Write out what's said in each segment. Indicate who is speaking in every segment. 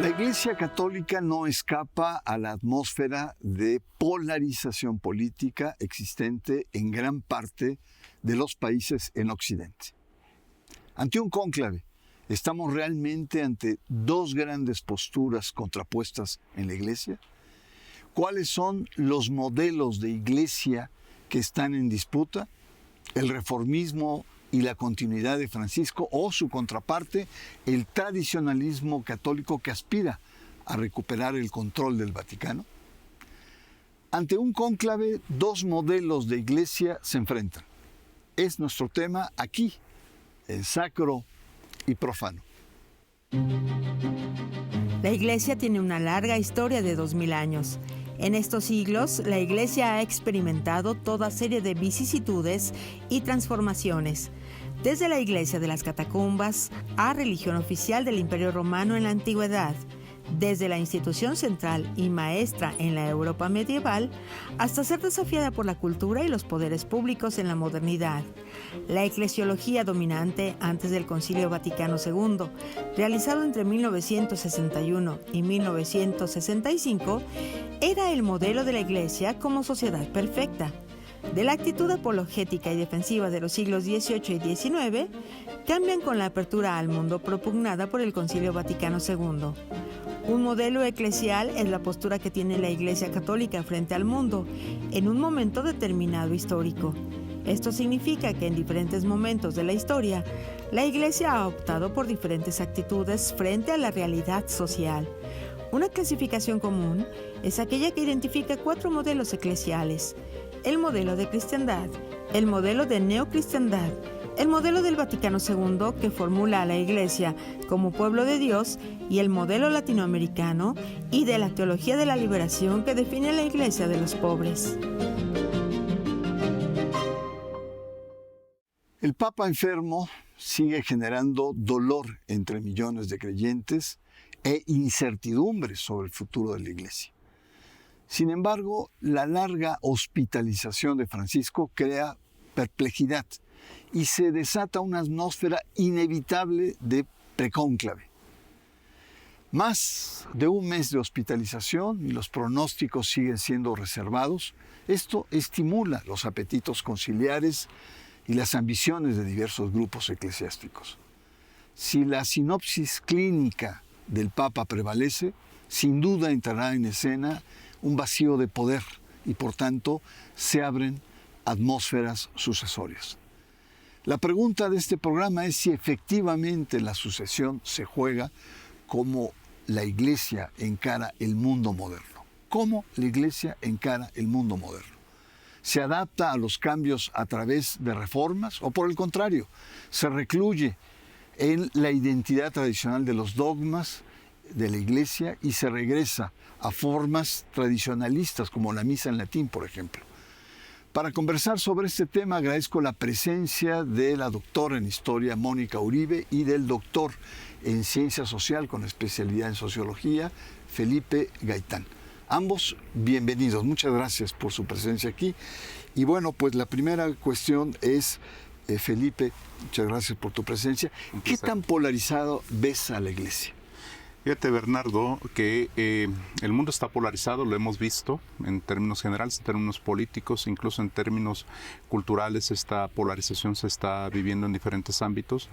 Speaker 1: La Iglesia Católica no escapa a la atmósfera de polarización política existente en gran parte de los países en Occidente. Ante un cónclave, ¿estamos realmente ante dos grandes posturas contrapuestas en la Iglesia? ¿Cuáles son los modelos de Iglesia que están en disputa? ¿El reformismo y la continuidad de Francisco o su contraparte, el tradicionalismo católico que aspira a recuperar el control del Vaticano? Ante un cónclave, dos modelos de Iglesia se enfrentan. Es nuestro tema aquí, en Sacro y Profano.
Speaker 2: La Iglesia tiene una larga historia de 2000 años. En estos siglos, la Iglesia ha experimentado toda serie de vicisitudes y transformaciones, desde la Iglesia de las Catacumbas a religión oficial del Imperio Romano en la Antigüedad, desde la institución central y maestra en la Europa medieval hasta ser desafiada por la cultura y los poderes públicos en la modernidad. La eclesiología dominante antes del Concilio Vaticano II, realizado entre 1961 y 1965, era el modelo de la Iglesia como sociedad perfecta. De la actitud apologética y defensiva de los siglos XVIII y XIX, cambian con la apertura al mundo propugnada por el Concilio Vaticano II. Un modelo eclesial es la postura que tiene la Iglesia Católica frente al mundo, en un momento determinado histórico. Esto significa que en diferentes momentos de la historia, la Iglesia ha optado por diferentes actitudes frente a la realidad social. Una clasificación común es aquella que identifica 4 modelos eclesiales: el modelo de cristiandad, el modelo de neocristiandad, el modelo del Vaticano II, que formula a la Iglesia como pueblo de Dios, y el modelo latinoamericano y de la teología de la liberación, que define a la Iglesia de los pobres.
Speaker 1: El Papa enfermo sigue generando dolor entre millones de creyentes e incertidumbre sobre el futuro de la Iglesia. Sin embargo, la larga hospitalización de Francisco crea perplejidad y se desata una atmósfera inevitable de precónclave. Más de un mes de hospitalización y los pronósticos siguen siendo reservados. Esto estimula los apetitos conciliares y las ambiciones de diversos grupos eclesiásticos. Si la sinopsis clínica del Papa prevalece, sin duda entrará en escena un vacío de poder y, por tanto, se abren atmósferas sucesorias. La pregunta de este programa es si efectivamente la sucesión se juega como la Iglesia encara el mundo moderno. ¿Cómo la Iglesia encara el mundo moderno? ¿Se adapta a los cambios a través de reformas o, por el contrario, se recluye en la identidad tradicional de los dogmas de la Iglesia y se regresa a formas tradicionalistas como la misa en latín, por ejemplo? Para conversar sobre este tema agradezco la presencia de la doctora en Historia Mónica Uribe y del doctor en Ciencia Social con especialidad en Sociología Felipe Gaitán. Ambos bienvenidos, muchas gracias por su presencia aquí. Y bueno, pues la primera cuestión es, Felipe, muchas gracias por tu presencia. ¿Qué tan polarizado ves a la Iglesia?
Speaker 3: Fíjate, Bernardo, que el mundo está polarizado, lo hemos visto en términos generales, en términos políticos, incluso en términos culturales. Esta polarización se está viviendo en diferentes ámbitos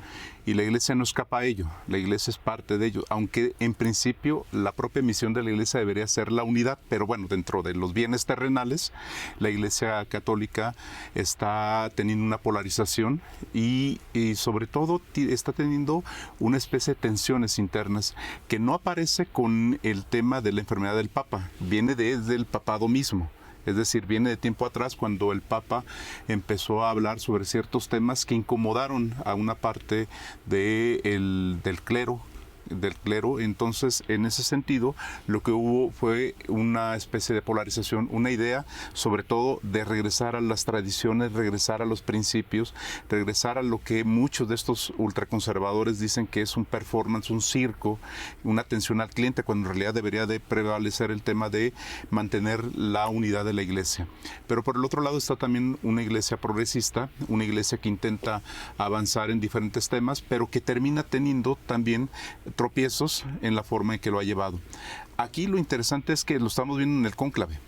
Speaker 3: y la Iglesia no escapa a ello, la Iglesia es parte de ello, aunque en principio la propia misión de la Iglesia debería ser la unidad, pero bueno, dentro de los bienes terrenales, la Iglesia Católica está teniendo una polarización y sobre todo está teniendo una especie de tensiones internas que no aparece con el tema de la enfermedad del Papa, viene desde el papado mismo. Es decir, viene de tiempo atrás cuando el Papa empezó a hablar sobre ciertos temas que incomodaron a una parte del clero. Entonces, en ese sentido, lo que hubo fue una especie de polarización, una idea sobre todo de regresar a las tradiciones, regresar a los principios, regresar a lo que muchos de estos ultraconservadores dicen que es un performance, un circo, una atención al cliente, cuando en realidad debería de prevalecer el tema de mantener la unidad de la Iglesia. Pero por el otro lado está también una Iglesia progresista, una Iglesia que intenta avanzar en diferentes temas, pero que termina teniendo también tropiezos en la forma en que lo ha llevado. Aquí lo interesante es que lo estamos viendo en el cónclave,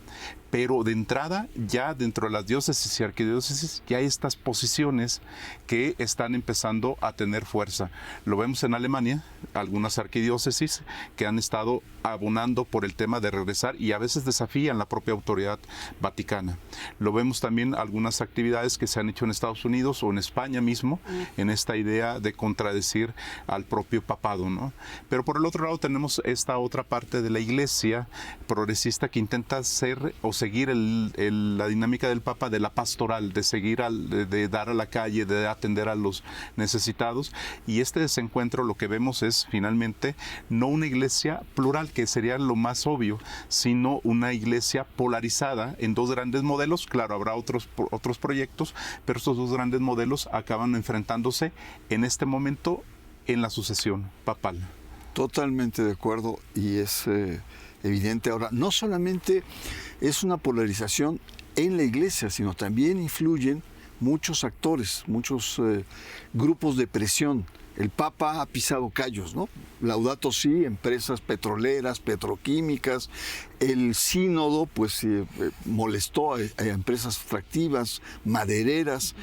Speaker 3: pero de entrada ya dentro de las diócesis y arquidiócesis ya hay estas posiciones que están empezando a tener fuerza. Lo vemos en Alemania, algunas arquidiócesis que han estado abonando por el tema de regresar y a veces desafían la propia autoridad vaticana. Lo vemos también algunas actividades que se han hecho en Estados Unidos o en España mismo, en esta idea de contradecir al propio papado, ¿no? Pero por el otro lado tenemos esta otra parte de la iglesia progresista que intenta ser o seguir la dinámica del Papa de la pastoral, de seguir, de dar a la calle, de atender a los necesitados. Y este desencuentro lo que vemos es finalmente no una iglesia plural, que sería lo más obvio, sino una iglesia polarizada en dos grandes modelos. Claro, habrá otros proyectos, pero estos dos grandes modelos acaban enfrentándose en este momento en la sucesión papal.
Speaker 1: Totalmente de acuerdo, y es evidente ahora, no solamente es una polarización en la iglesia, sino también influyen muchos actores, muchos grupos de presión. El Papa ha pisado callos, ¿no? Laudato Si, empresas petroleras, petroquímicas. El sínodo, pues, molestó a empresas extractivas, madereras.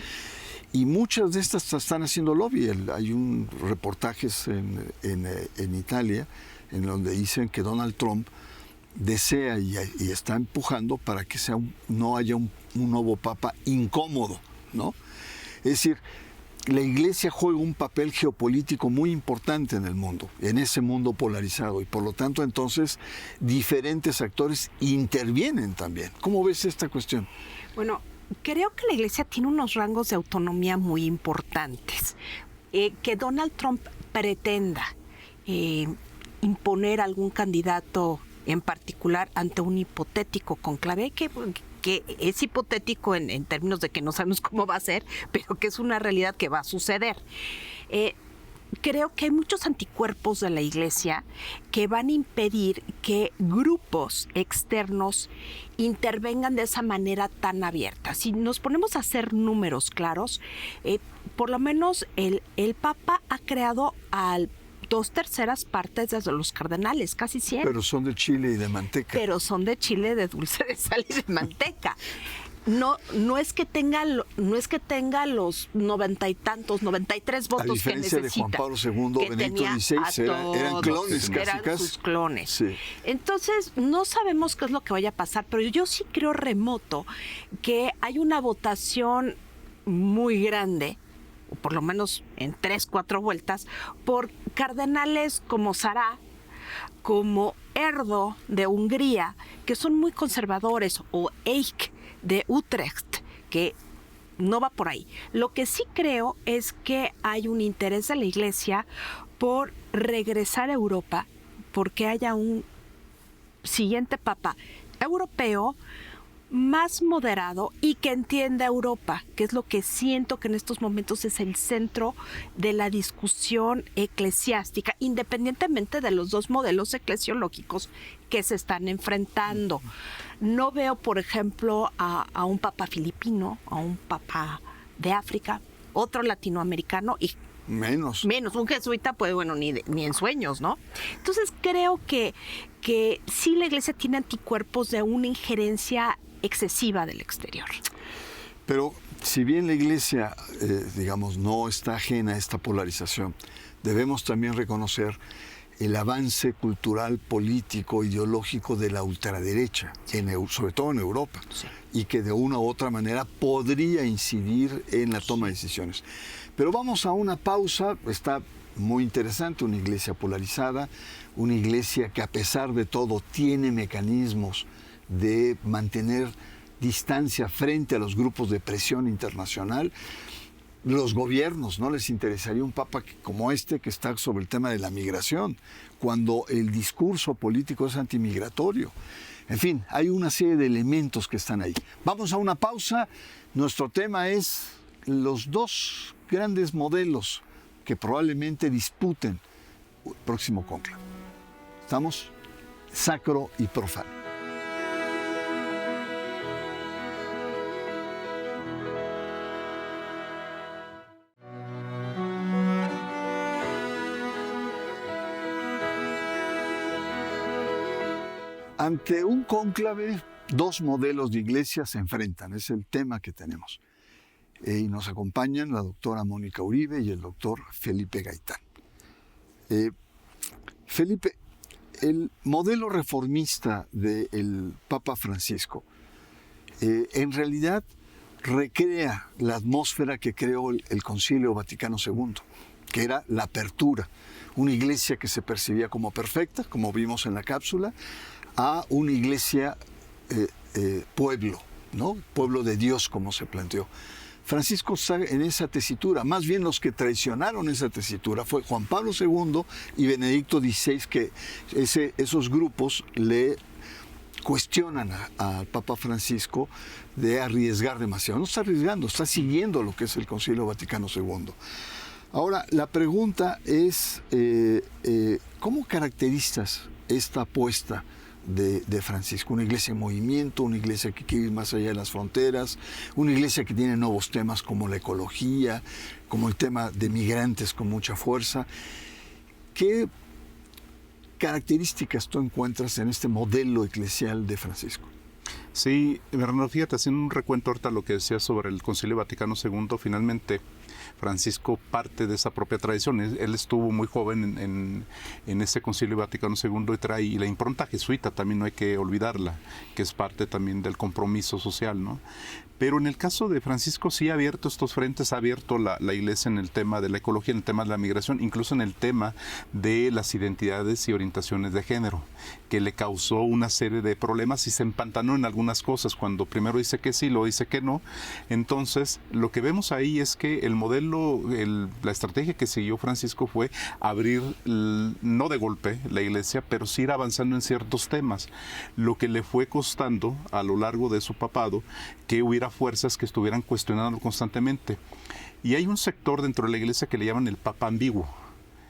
Speaker 1: Y muchas de estas están haciendo lobby. Hay un reportajes en Italia en donde dicen que Donald Trump desea y está empujando para que no haya un nuevo papa incómodo, ¿no? Es decir, la iglesia juega un papel geopolítico muy importante en el mundo, en ese mundo polarizado, y por lo tanto entonces diferentes actores intervienen también. ¿Cómo ves esta cuestión?
Speaker 4: Bueno, creo que la iglesia tiene unos rangos de autonomía muy importantes. Que Donald Trump pretenda imponer algún candidato en particular ante un hipotético conclave, que es hipotético en términos de que no sabemos cómo va a ser, pero que es una realidad que va a suceder. Creo que hay muchos anticuerpos de la iglesia que van a impedir que grupos externos intervengan de esa manera tan abierta. Si nos ponemos a hacer números claros, por lo menos el Papa ha creado al 2/3 partes de los cardenales, casi 100.
Speaker 1: Pero son de chile y de manteca.
Speaker 4: Pero son de chile, de dulce, de sal y de manteca. No es que tenga los 90 y tantos, 93 votos que necesita. A diferencia de Juan
Speaker 1: Pablo II, Benedicto XVI, eran clones,
Speaker 4: eran sus clones.
Speaker 1: Sí.
Speaker 4: Entonces, no sabemos qué es lo que vaya a pasar, pero yo sí creo remoto que hay una votación muy grande, o por lo menos en 3-4 vueltas, por cardenales como Sará, como Erdo de Hungría, que son muy conservadores, o Eijk de Utrecht, que no va por ahí. Lo que sí creo es que hay un interés de la iglesia por regresar a Europa, porque haya un siguiente papa europeo más moderado y que entienda Europa, que es lo que siento que en estos momentos es el centro de la discusión eclesiástica, independientemente de los dos modelos eclesiológicos que se están enfrentando. No veo, por ejemplo, a un papa filipino, a un papa de África, otro latinoamericano y menos un jesuita, pues bueno, ni en sueños, ¿no? Entonces creo que sí la iglesia tiene anticuerpos de una injerencia excesiva del exterior.
Speaker 1: Pero si bien la iglesia, digamos, no está ajena a esta polarización, debemos también reconocer el avance cultural, político, ideológico de la ultraderecha, sobre todo en Europa, sí, y que de una u otra manera podría incidir en la toma de decisiones. Pero vamos a una pausa. Está muy interesante, una iglesia polarizada, una iglesia que a pesar de todo tiene mecanismos de mantener distancia frente a los grupos de presión internacional. Los gobiernos no les interesaría un papa como este que está sobre el tema de la migración, cuando el discurso político es antimigratorio. En fin, hay una serie de elementos que están ahí. Vamos a una pausa. Nuestro tema es los dos grandes modelos que probablemente disputen el próximo cónclave. Estamos sacro y profano. Ante un cónclave, dos modelos de iglesia se enfrentan, es el tema que tenemos. Y nos acompañan la doctora Mónica Uribe y el doctor Felipe Gaitán. Felipe, el modelo reformista del Papa Francisco en realidad recrea la atmósfera que creó el Concilio Vaticano II, que era la apertura, una iglesia que se percibía como perfecta, como vimos en la cápsula, a una iglesia pueblo, ¿no? Pueblo de Dios, como se planteó. Francisco está en esa tesitura. Más bien los que traicionaron esa tesitura fue Juan Pablo II y Benedicto XVI, que esos grupos le cuestionan al Papa Francisco de arriesgar demasiado. No está arriesgando, está siguiendo lo que es el Concilio Vaticano II. Ahora, la pregunta es, ¿cómo caracterizas esta apuesta de Francisco? Una iglesia en movimiento, una iglesia que quiere ir más allá de las fronteras, una iglesia que tiene nuevos temas como la ecología, como el tema de migrantes con mucha fuerza. ¿Qué características tú encuentras en este modelo eclesial de Francisco?
Speaker 3: Sí, Bernardo, fíjate, haciendo un recuento ahorita lo que decías sobre el Concilio Vaticano II, finalmente Francisco parte de esa propia tradición. Él estuvo muy joven en ese Concilio Vaticano II y la impronta jesuita también no hay que olvidarla, que es parte también del compromiso social, ¿no? Pero en el caso de Francisco sí ha abierto estos frentes, ha abierto la iglesia en el tema de la ecología, en el tema de la migración, incluso en el tema de las identidades y orientaciones de género, que le causó una serie de problemas y se empantanó en algunas cosas, cuando primero dice que sí, luego dice que no. Entonces, lo que vemos ahí es que el modelo, la estrategia que siguió Francisco fue abrir, no de golpe, la iglesia, pero sí ir avanzando en ciertos temas, lo que le fue costando a lo largo de su papado que hubiera fuerzas que estuvieran cuestionando constantemente. Y hay un sector dentro de la iglesia que le llaman el papa ambiguo.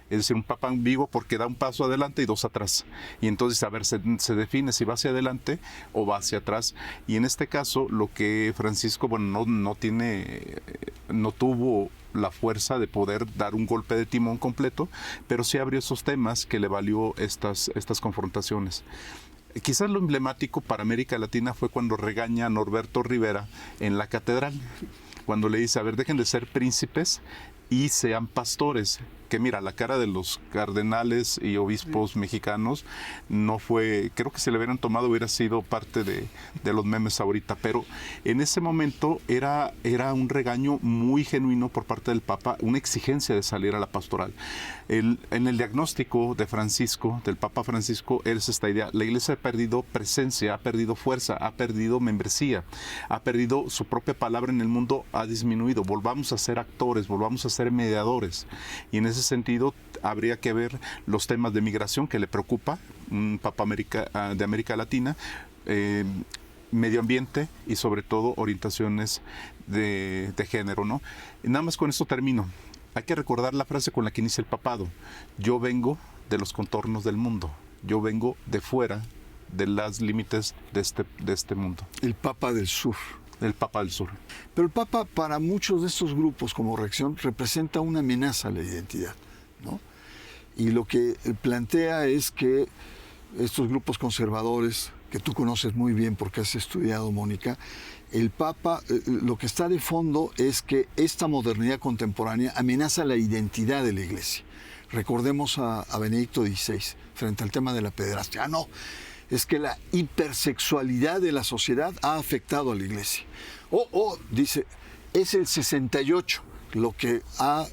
Speaker 3: Es decir, un papa ambiguo porque da un paso adelante y dos atrás. Y entonces, a ver, se define si va hacia adelante o va hacia atrás. Y en este caso, lo que Francisco, bueno, no tuvo la fuerza de poder dar un golpe de timón completo, pero sí abrió esos temas que le valió estas confrontaciones. Quizás lo emblemático para América Latina fue cuando regaña a Norberto Rivera en la catedral, cuando le dice, a ver, dejen de ser príncipes y sean pastores. Que mira, la cara de los cardenales y obispos mexicanos no fue, creo que si le hubieran tomado hubiera sido parte de los memes ahorita, pero en ese momento era un regaño muy genuino por parte del Papa, una exigencia de salir a la pastoral. En el diagnóstico de Francisco, del Papa Francisco, es esta idea: la iglesia ha perdido presencia, ha perdido fuerza, ha perdido membresía, ha perdido su propia palabra en el mundo, ha disminuido, volvamos a ser actores, volvamos a ser mediadores. Y en ese sentido habría que ver los temas de migración que le preocupa, un Papa de América Latina, medio ambiente y sobre todo orientaciones de género, ¿no? Y nada más con esto termino. Hay que recordar la frase con la que inicia el papado: yo vengo de los contornos del mundo, yo vengo de fuera de los límites de este mundo.
Speaker 1: El Papa del Sur.
Speaker 3: El Papa del Sur.
Speaker 1: Pero el Papa, para muchos de estos grupos como Reacción, representa una amenaza a la identidad, ¿no? Y lo que plantea es que estos grupos conservadores, que tú conoces muy bien porque has estudiado, Mónica, el Papa, lo que está de fondo es que esta modernidad contemporánea amenaza la identidad de la Iglesia. Recordemos a Benedicto XVI frente al tema de la pederastia. No, es que la hipersexualidad de la sociedad ha afectado a la iglesia. Dice, es el 68 lo que ha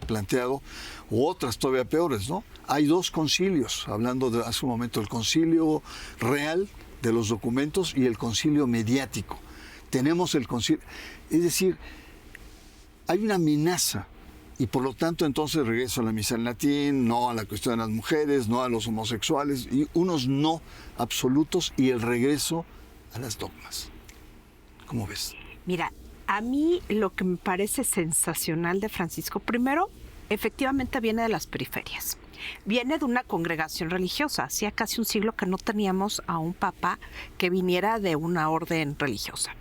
Speaker 1: planteado, u otras todavía peores, ¿no? Hay dos concilios, hablando de hace un momento, el concilio real de los documentos y el concilio mediático. Tenemos el concilio, es decir, hay una amenaza. Y por lo tanto, entonces regreso a la misa en latín, no a la cuestión de las mujeres, no a los homosexuales, y unos no absolutos, y el regreso a las dogmas. ¿Cómo ves?
Speaker 4: Mira, a mí lo que me parece sensacional de Francisco, primero, efectivamente viene de las periferias. Viene de una congregación religiosa. Hacía casi un siglo que no teníamos a un papa que viniera de una orden religiosa.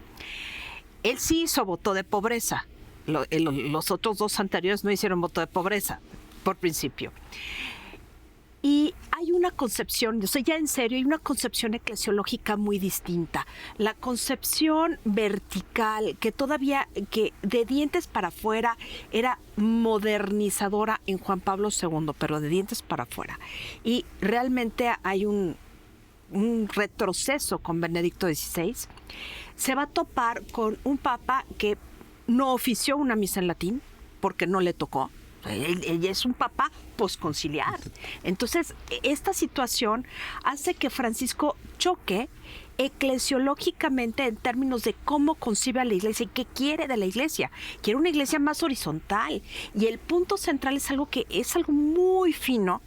Speaker 4: Él sí hizo voto de pobreza. Los otros dos anteriores no hicieron voto de pobreza, por principio. Y hay una concepción, o sea, ya en serio, hay una concepción eclesiológica muy distinta. La concepción vertical, que todavía, que de dientes para afuera, era modernizadora en Juan Pablo II, pero de dientes para afuera. Y realmente hay un retroceso con Benedicto XVI. Se va a topar con un papa que no ofició una misa en latín, porque no le tocó. Ella es un papa posconciliar. Entonces, esta situación hace que Francisco choque eclesiológicamente en términos de cómo concibe a la iglesia y qué quiere de la iglesia. Quiere una iglesia más horizontal. Y el punto central es algo muy fino,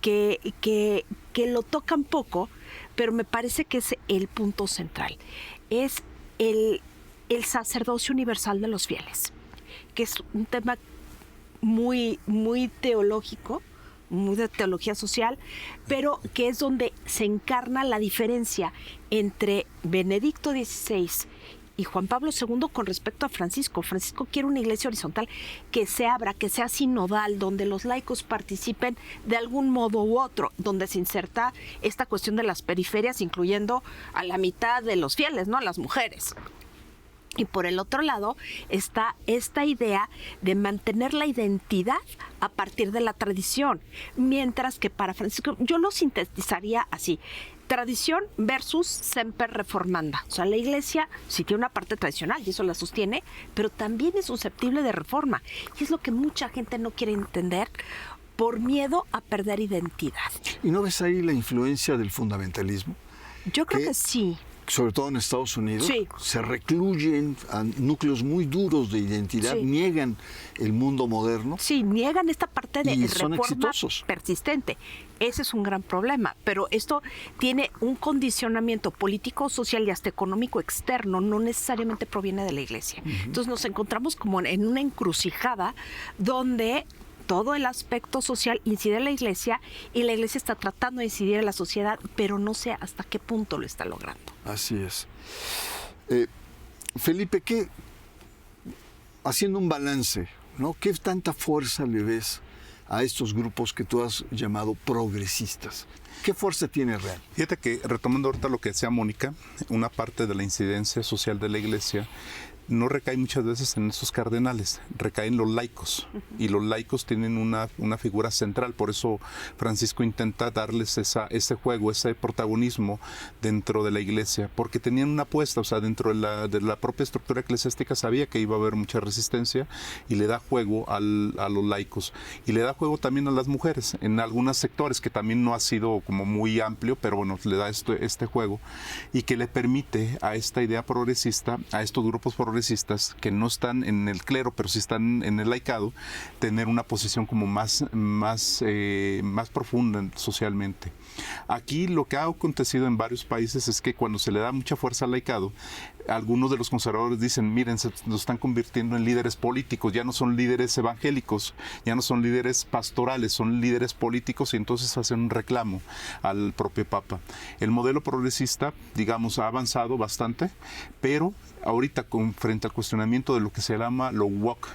Speaker 4: que lo tocan poco, pero me parece que es el punto central. Es el sacerdocio universal de los fieles, que es un tema muy, muy teológico, muy de teología social, pero que es donde se encarna la diferencia entre Benedicto XVI y Juan Pablo II con respecto a Francisco. Francisco quiere una iglesia horizontal que se abra, que sea sinodal, donde los laicos participen de algún modo u otro, donde se inserta esta cuestión de las periferias, incluyendo a la mitad de los fieles, ¿no? A las mujeres. Y por el otro lado está esta idea de mantener la identidad a partir de la tradición, mientras que para Francisco, yo lo sintetizaría así: tradición versus semper reformanda. O sea, la iglesia sí tiene una parte tradicional y eso la sostiene, pero también es susceptible de reforma. Y es lo que mucha gente no quiere entender por miedo a perder identidad.
Speaker 1: ¿Y no ves ahí la influencia del fundamentalismo?
Speaker 4: Yo creo que sí.
Speaker 1: Sobre todo en Estados Unidos,
Speaker 4: sí,
Speaker 1: se recluyen a núcleos muy duros de identidad, sí, niegan el mundo moderno.
Speaker 4: Sí, niegan esta parte de
Speaker 1: son
Speaker 4: reforma
Speaker 1: exitosos.
Speaker 4: Persistente. Ese es un gran problema, pero esto tiene un condicionamiento político, social y hasta económico externo, no necesariamente proviene de la iglesia. Entonces nos encontramos como en una encrucijada donde todo el aspecto social incide en la iglesia y la iglesia está tratando de incidir en la sociedad, pero no sé hasta qué punto lo está logrando.
Speaker 1: Así es. Felipe, haciendo un balance, ¿no? ¿Qué tanta fuerza le ves a estos grupos que tú has llamado progresistas? ¿Qué fuerza tiene real?
Speaker 3: Fíjate que, retomando ahorita lo que decía Mónica, una parte de la incidencia social de la iglesia no recae muchas veces en esos cardenales, recaen los laicos, y los laicos tienen una figura central. Por eso Francisco intenta darles ese juego, ese protagonismo dentro de la iglesia, porque tenían una apuesta, o sea, dentro de la propia estructura eclesiástica sabía que iba a haber mucha resistencia, y le da juego a los laicos, y le da juego también a las mujeres, en algunos sectores, que también no ha sido como muy amplio, pero bueno, le da este juego, y que le permite a esta idea progresista, a estos grupos progresistas, que no están en el clero, pero sí están en el laicado, tener una posición como más profunda socialmente. Aquí lo que ha acontecido en varios países es que cuando se le da mucha fuerza al laicado, algunos de los conservadores dicen, miren, se nos están convirtiendo en líderes políticos, ya no son líderes evangélicos, ya no son líderes pastorales, son líderes políticos, y entonces hacen un reclamo al propio Papa. El modelo progresista, digamos, ha avanzado bastante, pero ahorita frente al cuestionamiento de lo que se llama lo woke,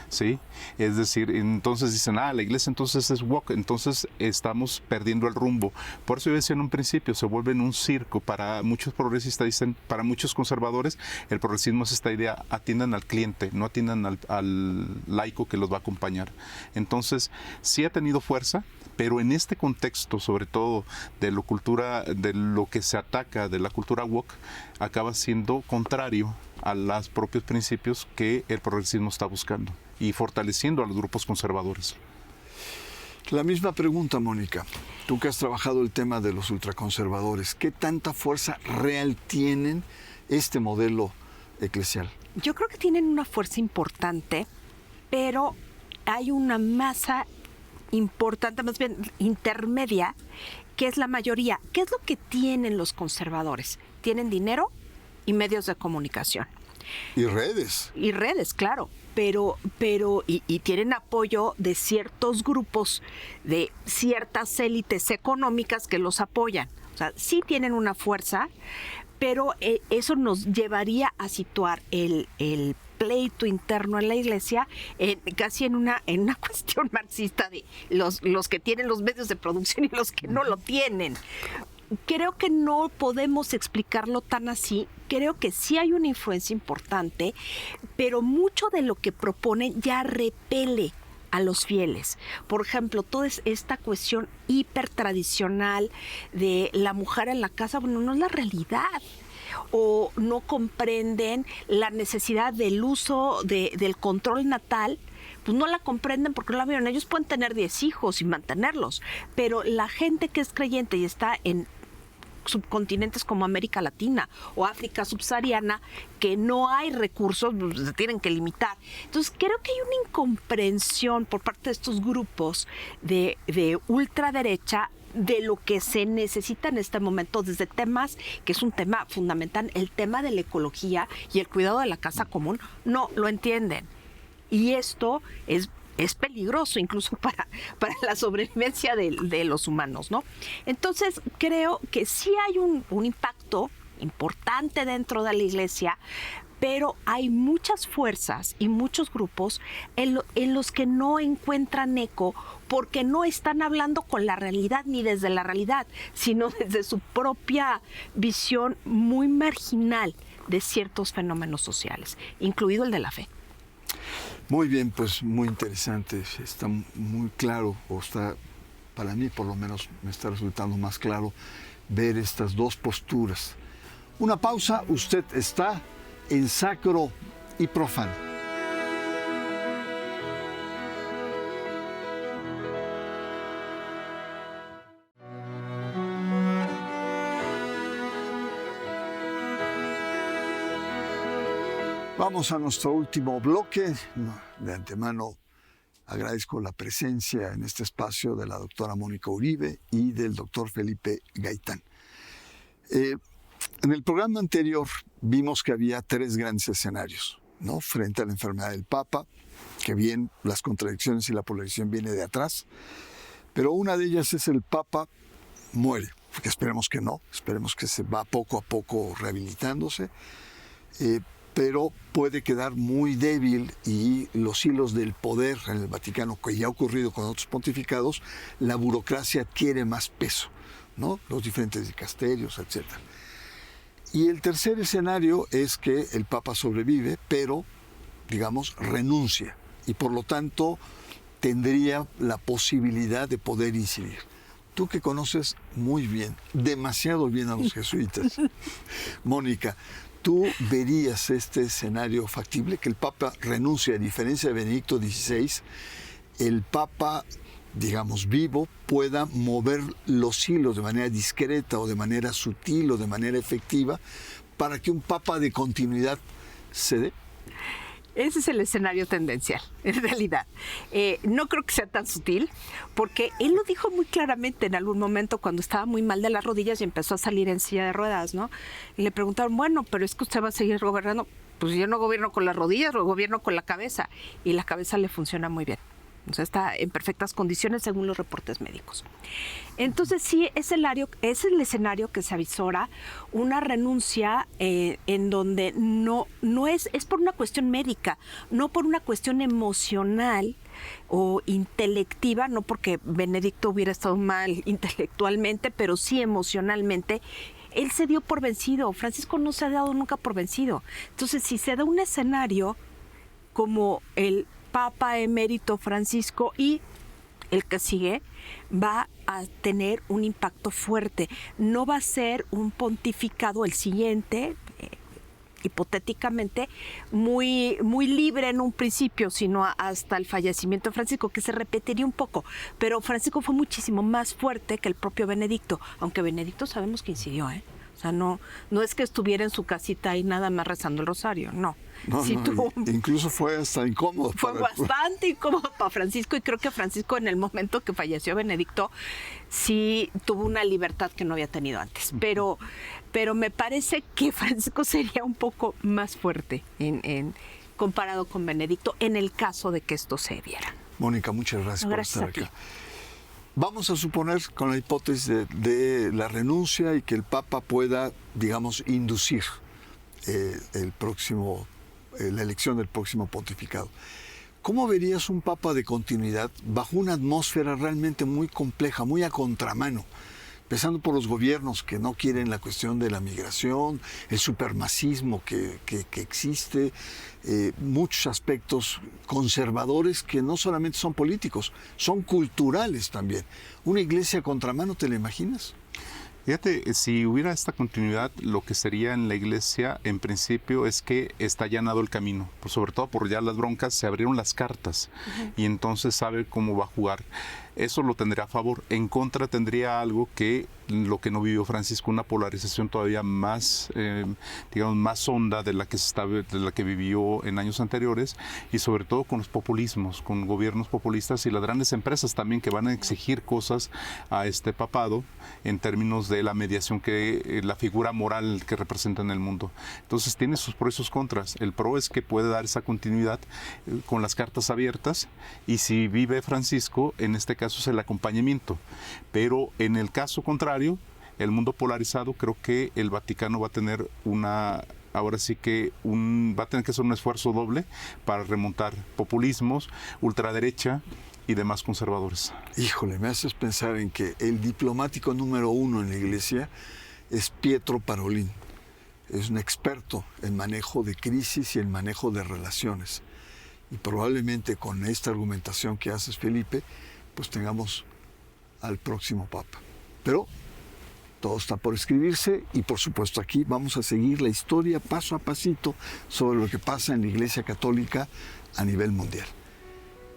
Speaker 3: ¿sí? Es decir, entonces dicen, la iglesia entonces es woke, entonces estamos perdiendo el rumbo. Por eso yo decía en un principio, se vuelve en un circo. Para muchos progresistas, dicen, para muchos conservadores, el progresismo es esta idea: atiendan al cliente, no atiendan al laico que los va a acompañar. Entonces, sí ha tenido fuerza, pero en este contexto, sobre todo de lo que se ataca, de la cultura woke, acaba siendo contrario a los propios principios que el progresismo está buscando y fortaleciendo a los grupos conservadores.
Speaker 1: La misma pregunta, Mónica. Tú que has trabajado el tema de los ultraconservadores, ¿qué tanta fuerza real tienen este modelo eclesial?
Speaker 4: Yo creo que tienen una fuerza importante, pero hay una masa importante, más bien intermedia, que es la mayoría. ¿Qué es lo que tienen los conservadores? Tienen dinero y medios de comunicación.
Speaker 1: Y redes.
Speaker 4: Y redes, claro. Pero tienen apoyo de ciertos grupos, de ciertas élites económicas que los apoyan. O sea, sí tienen una fuerza, pero eso nos llevaría a situar el pleito interno en la Iglesia, casi en una cuestión marxista de los que tienen los medios de producción y los que no lo tienen. Creo que no podemos explicarlo tan así. Creo que sí hay una influencia importante, pero mucho de lo que proponen ya repele a los fieles. Por ejemplo, toda esta cuestión hipertradicional de la mujer en la casa, bueno, no es la realidad. O no comprenden la necesidad del uso del control natal, pues no la comprenden porque no la vieron. Ellos pueden tener 10 hijos y mantenerlos, pero la gente que es creyente y está en subcontinentes como América Latina o África subsahariana, que no hay recursos, pues se tienen que limitar. Entonces creo que hay una incomprensión por parte de estos grupos de ultraderecha de lo que se necesita en este momento, desde temas que es un tema fundamental, el tema de la ecología y el cuidado de la casa común, no lo entienden. Y esto es peligroso incluso para la sobrevivencia de los humanos, ¿no? Entonces creo que sí hay un impacto importante dentro de la Iglesia, pero hay muchas fuerzas y muchos grupos en los que no encuentran eco porque no están hablando con la realidad ni desde la realidad, sino desde su propia visión muy marginal de ciertos fenómenos sociales, incluido el de la fe.
Speaker 1: Muy bien, pues muy interesante. Está muy claro, o está, para mí por lo menos, me está resultando más claro ver estas dos posturas. Una pausa, usted está en Sacro y Profano. Vamos a nuestro último bloque. De antemano agradezco la presencia en este espacio de la doctora Mónica Uribe y del doctor Felipe Gaitán. En el programa anterior vimos que había 3 grandes escenarios, ¿no? Frente a la enfermedad del Papa, que bien las contradicciones y la polarización viene de atrás, pero una de ellas es el Papa muere, porque esperemos que no, esperemos que se va poco a poco rehabilitándose, pero puede quedar muy débil y los hilos del poder en el Vaticano, que ya ha ocurrido con otros pontificados, la burocracia adquiere más peso, ¿no? Los diferentes dicasterios, etc. Y el tercer escenario es que el Papa sobrevive, pero, digamos, renuncia y por lo tanto tendría la posibilidad de poder incidir. Tú que conoces muy bien, demasiado bien a los jesuitas, Mónica, ¿tú verías este escenario factible, que el Papa renuncie? A diferencia de Benedicto XVI, el Papa, digamos, vivo, pueda mover los hilos de manera discreta o de manera sutil o de manera efectiva para que un Papa de continuidad se dé?
Speaker 4: Ese es el escenario tendencial, en realidad. No creo que sea tan sutil, porque él lo dijo muy claramente en algún momento cuando estaba muy mal de las rodillas y empezó a salir en silla de ruedas, ¿no? Y le preguntaron, bueno, pero es que usted va a seguir gobernando. Pues yo no gobierno con las rodillas, lo gobierno con la cabeza. Y la cabeza le funciona muy bien. O sea, está en perfectas condiciones según los reportes médicos. Entonces sí, es el escenario que se avisora, una renuncia en donde no es por una cuestión médica, no por una cuestión emocional o intelectiva, no porque Benedicto hubiera estado mal intelectualmente, pero sí emocionalmente. Él se dio por vencido, Francisco no se ha dado nunca por vencido. Entonces, si se da un escenario como el Papa emérito Francisco y el que sigue, va a tener un impacto fuerte. No va a ser un pontificado el siguiente, hipotéticamente, muy, muy libre en un principio, sino hasta el fallecimiento de Francisco, que se repetiría un poco. Pero Francisco fue muchísimo más fuerte que el propio Benedicto, aunque Benedicto sabemos que incidió, O sea, no es que estuviera en su casita ahí nada más rezando el rosario, no.
Speaker 1: Incluso fue hasta incómodo.
Speaker 4: Fue bastante incómodo para Francisco, y creo que Francisco, en el momento que falleció Benedicto, sí tuvo una libertad que no había tenido antes. Pero me parece que Francisco sería un poco más fuerte comparado con Benedicto en el caso de que esto se diera.
Speaker 1: Mónica, muchas gracias por estar
Speaker 4: a
Speaker 1: acá. Vamos a suponer, con la hipótesis de la renuncia y que el Papa pueda, digamos, inducir el próximo la elección del próximo pontificado. ¿Cómo verías un papa de continuidad bajo una atmósfera realmente muy compleja, muy a contramano? Empezando por los gobiernos que no quieren la cuestión de la migración, el supremacismo que existe, muchos aspectos conservadores que no solamente son políticos, son culturales también. ¿Una iglesia a contramano, te la imaginas?
Speaker 3: Fíjate, si hubiera esta continuidad, lo que sería en la iglesia, en principio, es que está allanado el camino. Pues sobre todo por ya las broncas, se abrieron las cartas y entonces sabe cómo va a jugar. Eso lo tendría a favor. En contra tendría algo que lo que no vivió Francisco, una polarización todavía más, digamos, más honda de la que vivió en años anteriores, y sobre todo con los populismos, con gobiernos populistas y las grandes empresas también que van a exigir cosas a este papado en términos de la mediación que la figura moral que representa en el mundo. Entonces tiene sus pros y sus contras. El pro es que puede dar esa continuidad con las cartas abiertas, y si vive Francisco, en este caso es el acompañamiento. Pero en el caso contrario, el mundo polarizado, creo que el Vaticano va a tener ahora sí que va a tener que hacer un esfuerzo doble para remontar populismos, ultraderecha y demás conservadores.
Speaker 1: Híjole, me haces pensar en que el diplomático número 1 en la iglesia es Pietro Parolin. Es un experto en manejo de crisis y en manejo de relaciones. Y probablemente con esta argumentación que haces, Felipe, pues tengamos al próximo Papa. Pero todo está por escribirse y por supuesto aquí vamos a seguir la historia paso a pasito sobre lo que pasa en la Iglesia Católica a nivel mundial.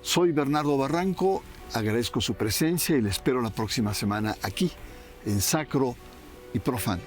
Speaker 1: Soy Bernardo Barranco, agradezco su presencia y le espero la próxima semana aquí en Sacro y Profano.